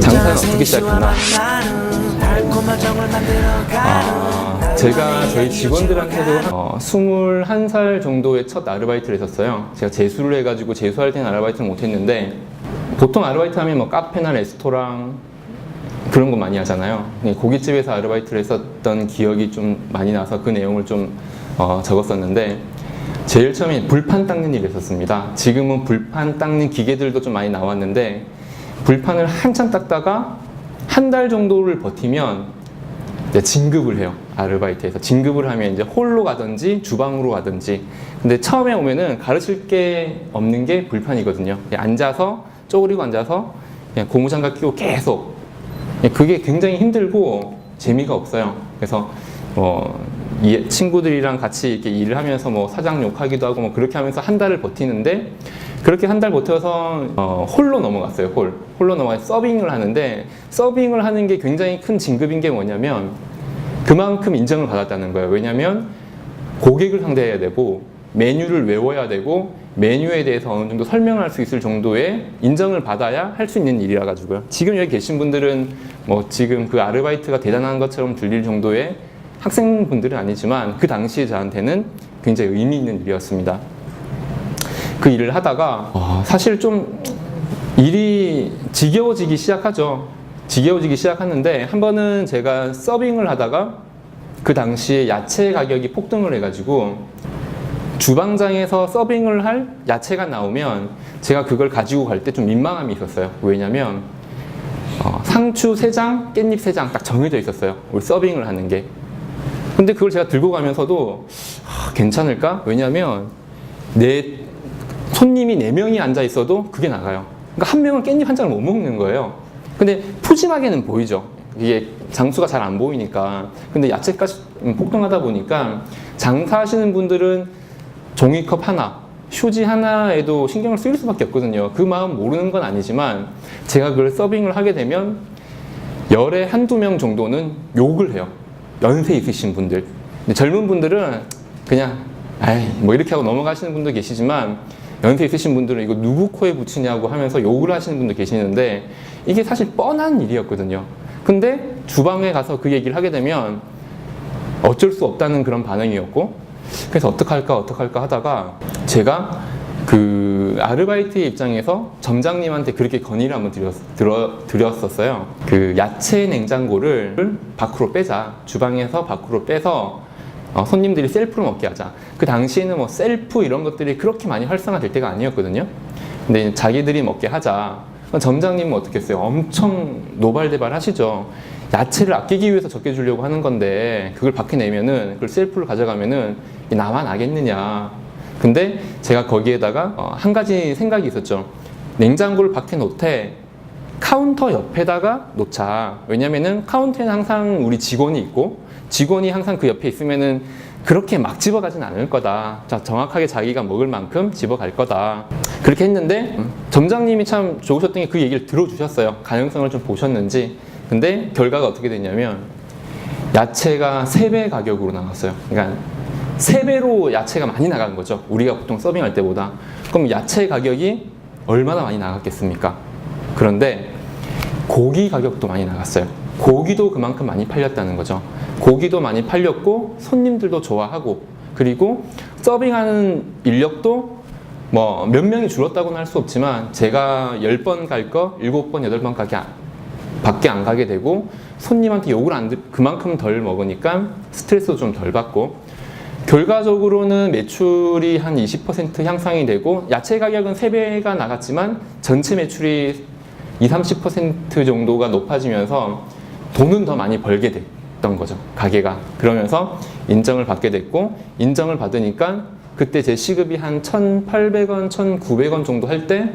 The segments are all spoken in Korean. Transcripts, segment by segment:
장사는 어떻게 시작했나? 제가 저희 직원들한테도 21살 정도의 첫 아르바이트를 했었어요. 제가 재수를 해가지고 재수할 때는 아르바이트를 못했는데, 보통 아르바이트 하면 뭐 카페나 레스토랑 그런 거 많이 하잖아요. 고깃집에서 아르바이트를 했었던 기억이 좀 많이 나서 그 내용을 좀 적었었는데, 제일 처음에 불판 닦는 일을 했었습니다. 지금은 불판 닦는 기계들도 좀 많이 나왔는데, 불판을 한참 닦다가 한 달 정도를 버티면 이제 진급을 해요. 아르바이트에서 진급을 하면 이제 홀로 가든지 주방으로 가든지. 근데 처음에 오면은 가르칠 게 없는 게 불판이거든요. 앉아서 쪼그리고 앉아서 그냥 고무장갑 끼고 계속, 그게 굉장히 힘들고 재미가 없어요. 그래서 친구들이랑 같이 이렇게 일을 하면서 뭐 사장 욕하기도 하고 뭐 그렇게 하면서 한 달을 버티는데, 그렇게 한 달 버텨서 홀로 넘어갔어요. 홀로 넘어가서 서빙을 하는데, 서빙을 하는 게 굉장히 큰 진급인 게 뭐냐면 그만큼 인정을 받았다는 거예요. 왜냐면 고객을 상대해야 되고 메뉴를 외워야 되고 메뉴에 대해서 어느 정도 설명을 할 수 있을 정도의 인정을 받아야 할 수 있는 일이라 가지고요. 지금 여기 계신 분들은 뭐 지금 그 아르바이트가 대단한 것처럼 들릴 정도의 학생분들은 아니지만, 그 당시에 저한테는 굉장히 의미 있는 일이었습니다. 그 일을 하다가 사실 좀 일이 지겨워지기 시작하죠. 지겨워지기 시작하는데, 한 번은 제가 서빙을 하다가 그 당시에 야채 가격이 폭등을 해가지고 주방장에서 서빙을 할 야채가 나오면 제가 그걸 가지고 갈 때 좀 민망함이 있었어요. 왜냐면 상추 3장, 깻잎 3장 딱 정해져 있었어요. 우리 서빙을 하는 게. 근데 그걸 제가 들고 가면서도 괜찮을까? 왜냐면 내 손님이 4명이 앉아 있어도 그게 나가요. 그러니까 한 명은 깻잎 한 장을 못 먹는 거예요. 근데 푸짐하게는 보이죠. 이게 장수가 잘 안 보이니까. 근데 야채까지 폭등하다 보니까 장사하시는 분들은 종이컵 하나, 휴지 하나에도 신경을 쓰일 수밖에 없거든요. 그 마음 모르는 건 아니지만, 제가 그걸 서빙을 하게 되면 열에 한두 명 정도는 욕을 해요. 연세 있으신 분들. 근데 젊은 분들은 그냥 뭐 이렇게 하고 넘어가시는 분도 계시지만, 연세 있으신 분들은 이거 누구 코에 붙이냐고 하면서 욕을 하시는 분도 계시는데, 이게 사실 뻔한 일이었거든요. 근데 주방에 가서 그 얘기를 하게 되면 어쩔 수 없다는 그런 반응이었고, 그래서 어떡할까 하다가 제가 그 아르바이트의 입장에서 점장님한테 그렇게 건의를 한번 드렸었어요. 그 야채 냉장고를 밖으로 빼자. 주방에서 밖으로 빼서 손님들이 셀프로 먹게 하자. 그 당시에는 뭐 셀프 이런 것들이 그렇게 많이 활성화될 때가 아니었거든요. 근데 자기들이 먹게 하자. 점장님은 어떻게 했어요? 엄청 노발대발 하시죠. 야채를 아끼기 위해서 적게 주려고 하는 건데 그걸 밖에 내면은, 그걸 셀프를 가져가면은 나만 아겠느냐. 근데 제가 거기에다가 한 가지 생각이 있었죠. 냉장고를 밖에 놓되 카운터 옆에다가 놓자. 왜냐면은 카운터에는 항상 우리 직원이 있고, 직원이 항상 그 옆에 있으면은 그렇게 막 집어가진 않을 거다. 자, 정확하게 자기가 먹을 만큼 집어갈 거다. 그렇게 했는데 점장님이 참 좋으셨던 게 그 얘기를 들어주셨어요. 가능성을 좀 보셨는지. 근데 결과가 어떻게 됐냐면 야채가 3배 가격으로 나갔어요. 그러니까 3배로 야채가 많이 나간 거죠. 우리가 보통 서빙할 때보다. 그럼 야채 가격이 얼마나 많이 나갔겠습니까? 그런데 고기 가격도 많이 나갔어요. 고기도 그만큼 많이 팔렸다는 거죠. 고기도 많이 팔렸고 손님들도 좋아하고, 그리고 서빙하는 인력도 뭐 몇 명이 줄었다고는 할 수 없지만, 제가 10번 갈 거 7번, 8번 밖에 안 가게 되고, 손님한테 욕을 그만큼 덜 먹으니까 스트레스도 좀 덜 받고, 결과적으로는 매출이 한 20% 향상이 되고, 야채 가격은 3배가 나갔지만 전체 매출이 20-30% 정도가 높아지면서 돈은 더 많이 벌게 됐던 거죠, 가게가. 그러면서 인정을 받게 됐고, 인정을 받으니까 그때 제 시급이 한 1,800원, 1,900원 정도 할 때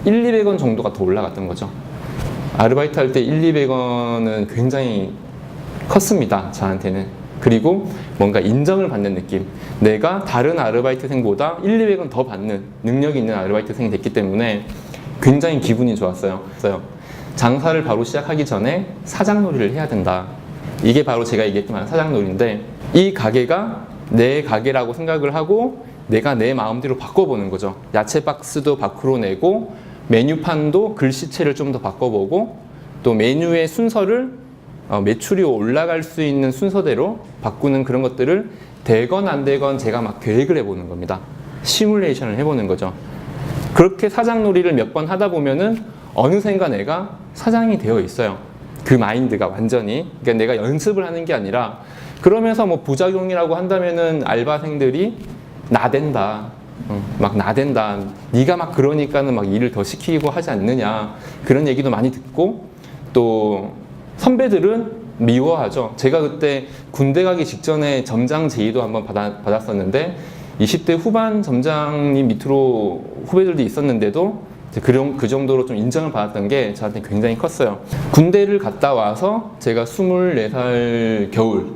1-200원 정도가 더 올라갔던 거죠. 아르바이트 할 때 1-200원은 굉장히 컸습니다, 저한테는. 그리고 뭔가 인정을 받는 느낌. 내가 다른 아르바이트생보다 1-200원 더 받는 능력이 있는 아르바이트생이 됐기 때문에 굉장히 기분이 좋았어요. 장사를 바로 시작하기 전에 사장놀이를 해야 된다. 이게 바로 제가 얘기했지만 사장놀이인데, 이 가게가 내 가게라고 생각을 하고 내가 내 마음대로 바꿔보는 거죠. 야채 박스도 밖으로 내고 메뉴판도 글씨체를 좀 더 바꿔보고 또 메뉴의 순서를 매출이 올라갈 수 있는 순서대로 바꾸는 그런 것들을 되건 안 되건 제가 막 계획을 해보는 겁니다. 시뮬레이션을 해보는 거죠. 그렇게 사장놀이를 몇 번 하다 보면은 어느샌가 내가 사장이 되어 있어요. 그 마인드가 완전히. 그러니까 내가 연습을 하는 게 아니라, 그러면서 뭐 부작용이라고 한다면은 알바생들이 나댄다. 막 나댄다. 네가 막 그러니까는 막 일을 더 시키고 하지 않느냐. 그런 얘기도 많이 듣고, 또 선배들은 미워하죠. 제가 그때 군대 가기 직전에 점장 제의도 한번 받았었는데 20대 후반 점장님 밑으로 후배들도 있었는데도 그 정도로 좀 인정을 받았던 게 저한테 굉장히 컸어요. 군대를 갔다 와서 제가 24살 겨울,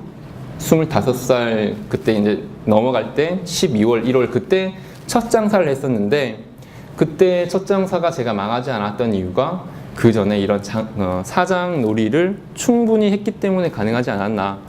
25살 그때 이제 넘어갈 때 12월, 1월 그때 첫 장사를 했었는데, 그때 첫 장사가 제가 망하지 않았던 이유가 그 전에 이런 사장 놀이를 충분히 했기 때문에 가능하지 않았나.